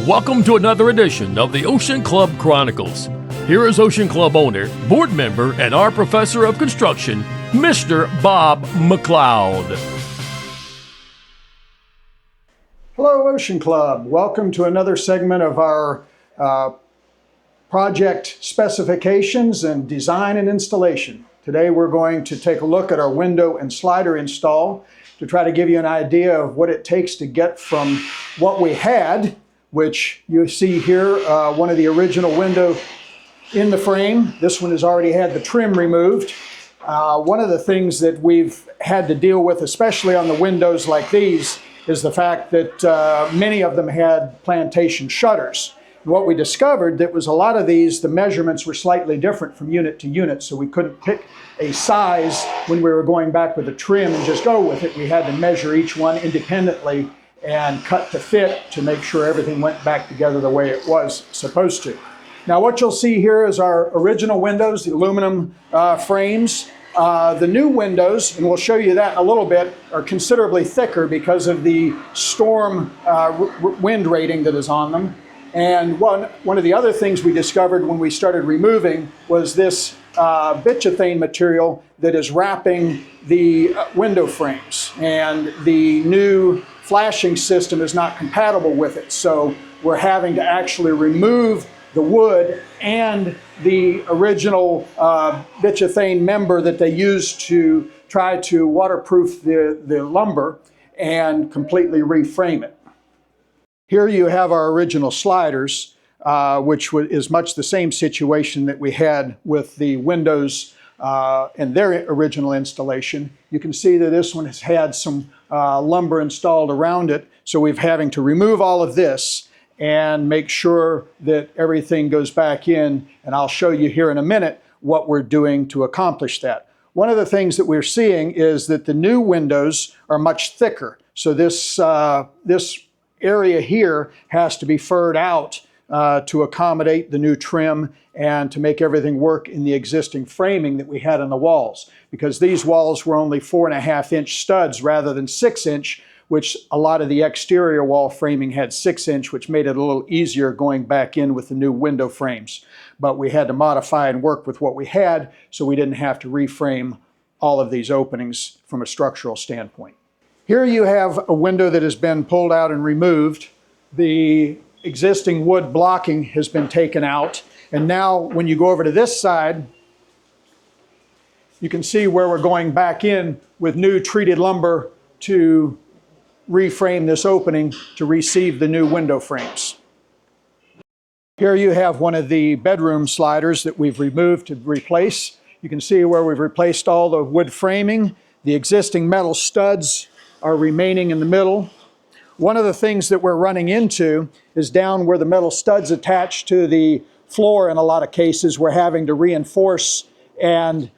Welcome to another edition of the Ocean Club Chronicles. Here is Ocean Club owner, board member, and our professor of construction, Mr. Bob McLeod. Hello, Ocean Club. Welcome to another segment of our project specifications and design and installation. Today we're going to take a look at our window and slider install to try to give you an idea of what it takes to get from what we had, which you see here, one of the original window in the frame. This one has already had the trim removed. One of the things that we've had to deal with, especially on the windows like these, is the fact that many of them had plantation shutters. And what we discovered that was a lot of these, the measurements were slightly different from unit to unit, so we couldn't pick a size when we were going back with the trim and just go with it. We had to measure each one independently and cut to fit to make sure everything went back together the way it was supposed to. Now what you'll see here is our original windows, the aluminum frames. The new windows, and we'll show you that in a little bit, are considerably thicker because of the storm wind rating that is on them. And one of the other things we discovered when we started removing was this bituthane material that is wrapping the window frames. And the new flashing system is not compatible with it. So we're having to actually remove the wood and the original bituthane member that they used to try to waterproof the lumber and completely reframe it. Here you have our original sliders, which is much the same situation that we had with the windows and their original installation. You can see that this one has had some lumber installed around it, so we're having to remove all of this and make sure that everything goes back in, and I'll show you here in a minute what we're doing to accomplish that. One of the things that we're seeing is that the new windows are much thicker, so this area here has to be furred out to accommodate the new trim and to make everything work in the existing framing that we had on the walls, because these walls were only 4.5-inch studs rather than 6-inch, which a lot of the exterior wall framing had 6-inch, which made it a little easier going back in with the new window frames. But we had to modify and work with what we had so we didn't have to reframe all of these openings from a structural standpoint. Here you have a window that has been pulled out and removed. The existing wood blocking has been taken out. And now when you go over to this side, you can see where we're going back in with new treated lumber to reframe this opening to receive the new window frames. Here you have one of the bedroom sliders that we've removed to replace. You can see where we've replaced all the wood framing. The existing metal studs are remaining in the middle. One of the things that we're running into is down where the metal studs attach to the floor. In a lot of cases, we're having to reinforce and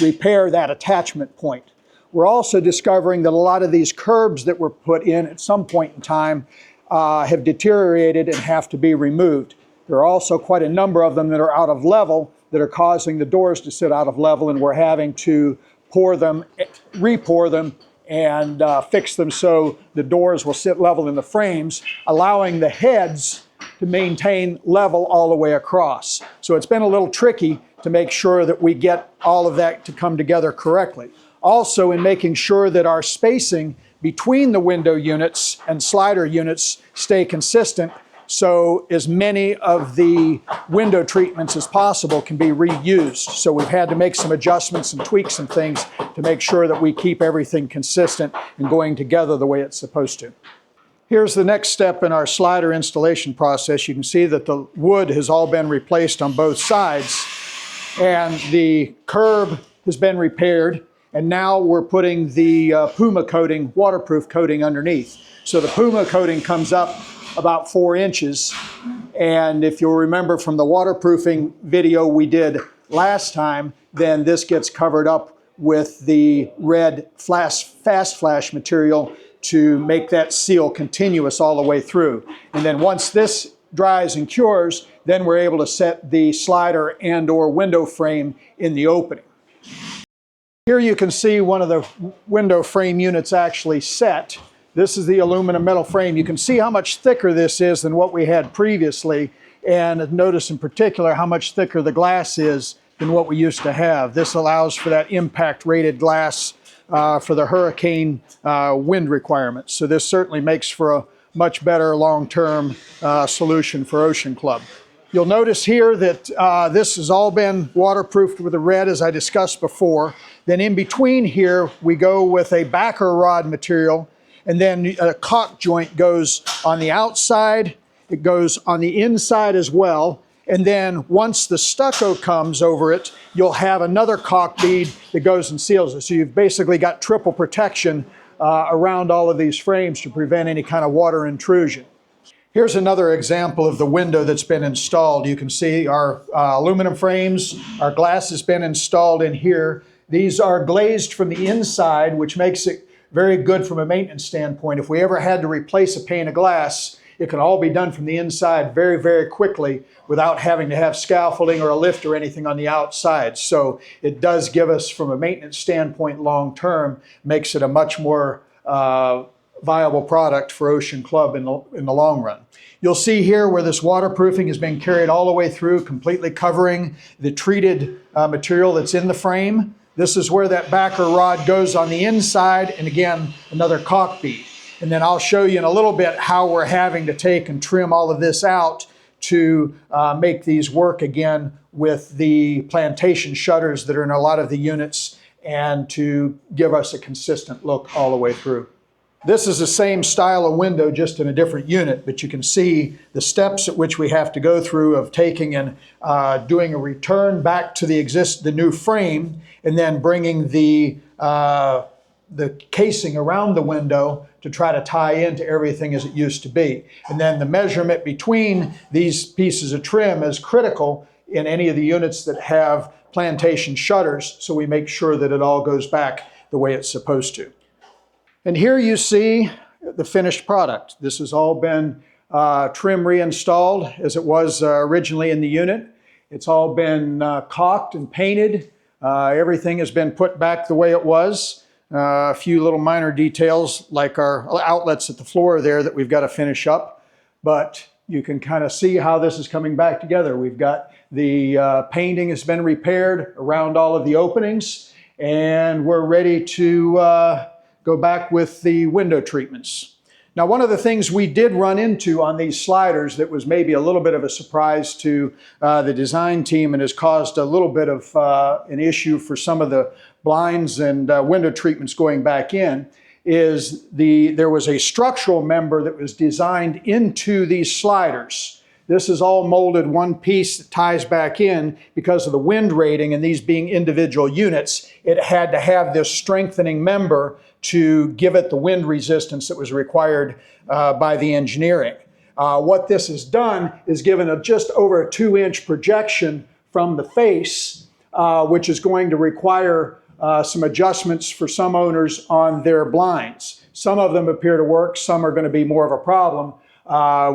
repair that attachment point. We're also discovering that a lot of these curbs that were put in at some point in time have deteriorated and have to be removed. There are also quite a number of them that are out of level that are causing the doors to sit out of level, and we're having to pour them, re-pour them, and fix them so the doors will sit level in the frames, allowing the heads to maintain level all the way across. So it's been a little tricky to make sure that we get all of that to come together correctly. Also, in making sure that our spacing between the window units and slider units stay consistent, so as many of the window treatments as possible can be reused. So we've had to make some adjustments and tweaks and things to make sure that we keep everything consistent and going together the way it's supposed to. Here's the next step in our slider installation process. You can see that the wood has all been replaced on both sides, and the curb has been repaired, and now we're putting the Puma coating, waterproof coating underneath. So the Puma coating comes up about 4 inches, and if you'll remember from the waterproofing video we did last time, then this gets covered up with the red fast flash material to make that seal continuous all the way through. And then once this dries and cures, then we're able to set the slider and or window frame in the opening. Here you can see one of the window frame units actually set. This is the aluminum metal frame. You can see how much thicker this is than what we had previously, and notice in particular how much thicker the glass is than what we used to have. This allows for that impact rated glass for the hurricane wind requirements. So this certainly makes for a much better long-term solution for Ocean Club. You'll notice here that this has all been waterproofed with a red, as I discussed before. Then in between here, we go with a backer rod material, and then a caulk joint goes on the outside, it goes on the inside as well, and then once the stucco comes over it, you'll have another caulk bead that goes and seals it. So you've basically got triple protection around all of these frames to prevent any kind of water intrusion. Here's another example of the window that's been installed. You can see our aluminum frames, our glass has been installed in here. These are glazed from the inside, which makes it very good from a maintenance standpoint. If we ever had to replace a pane of glass, it can all be done from the inside very, very quickly without having to have scaffolding or a lift or anything on the outside. So it does give us, from a maintenance standpoint long term, makes it a much more viable product for Ocean Club in the long run. You'll see here where this waterproofing has been carried all the way through, completely covering the treated material that's in the frame. This is where that backer rod goes on the inside, and again, another caulk bead. And then I'll show you in a little bit how we're having to take and trim all of this out to make these work again with the plantation shutters that are in a lot of the units and to give us a consistent look all the way through. This is the same style of window, just in a different unit, but you can see the steps at which we have to go through of taking and doing a return back to the new frame, and then bringing the casing around the window to try to tie into everything as it used to be. And then the measurement between these pieces of trim is critical in any of the units that have plantation shutters, so we make sure that it all goes back the way it's supposed to. And here you see the finished product. This has all been trim reinstalled as it was originally in the unit. It's all been caulked and painted. Everything has been put back the way it was. A few little minor details like our outlets at the floor there that we've got to finish up. But you can kind of see how this is coming back together. We've got the painting has been repaired around all of the openings, and we're ready to go back with the window treatments. Now, one of the things we did run into on these sliders that was maybe a little bit of a surprise to the design team and has caused a little bit of an issue for some of the blinds and window treatments going back in is there was a structural member that was designed into these sliders. This is all molded one piece that ties back in because of the wind rating, and these being individual units, it had to have this strengthening member to give it the wind resistance that was required by the engineering. What this has done is given just over a 2-inch projection from the face, which is going to require some adjustments for some owners on their blinds. Some of them appear to work, some are going to be more of a problem.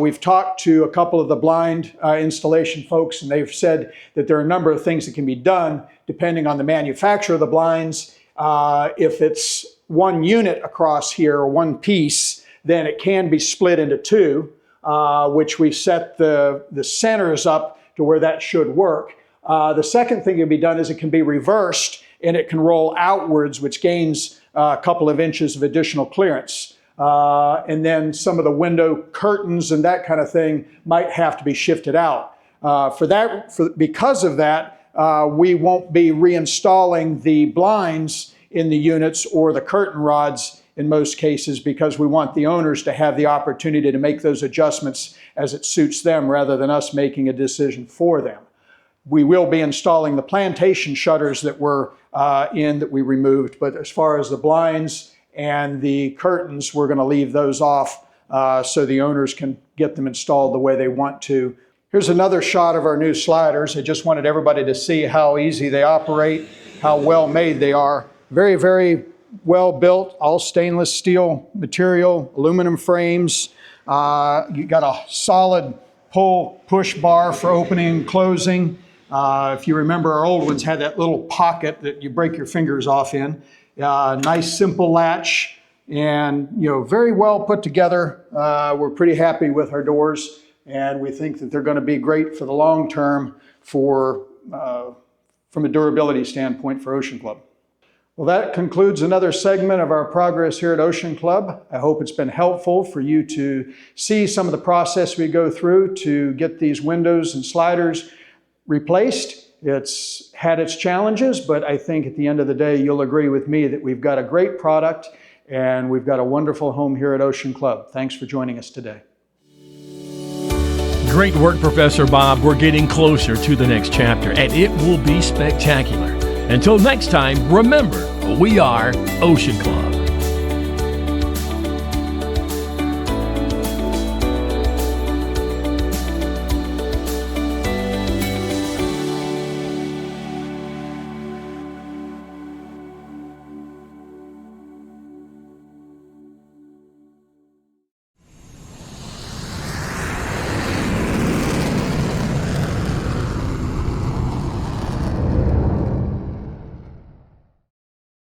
We've talked to a couple of the blind installation folks, and they've said that there are a number of things that can be done depending on the manufacturer of the blinds. If it's one unit across here, or one piece, then it can be split into two, which we set the centers up to where that should work. The second thing that can be done is it can be reversed, and it can roll outwards, which gains a couple of inches of additional clearance. And then some of the window curtains and that kind of thing might have to be shifted out. Because of that, we won't be reinstalling the blinds in the units or the curtain rods in most cases, because we want the owners to have the opportunity to make those adjustments as it suits them rather than us making a decision for them. We will be installing the plantation shutters that were that we removed, but as far as the blinds and the curtains, we're going to leave those off so the owners can get them installed the way they want to. Here's another shot of our new sliders. I just wanted everybody to see how easy they operate, how well made they are. Very, very well built, all stainless steel material, aluminum frames. You got a solid push bar for opening and closing. If you remember, our old ones had that little pocket that you break your fingers off in. Nice simple latch. and very well put together. We're pretty happy with our doors, and we think that they're going to be great for the long term from a durability standpoint for Ocean Club. Well, that concludes another segment of our progress here at Ocean Club. I hope it's been helpful for you to see some of the process we go through to get these windows and sliders replaced. It's had its challenges, but I think at the end of the day, you'll agree with me that we've got a great product and we've got a wonderful home here at Ocean Club. Thanks for joining us today. Great work, Professor Bob. We're getting closer to the next chapter, and it will be spectacular. Until next time, remember, we are Ocean Club.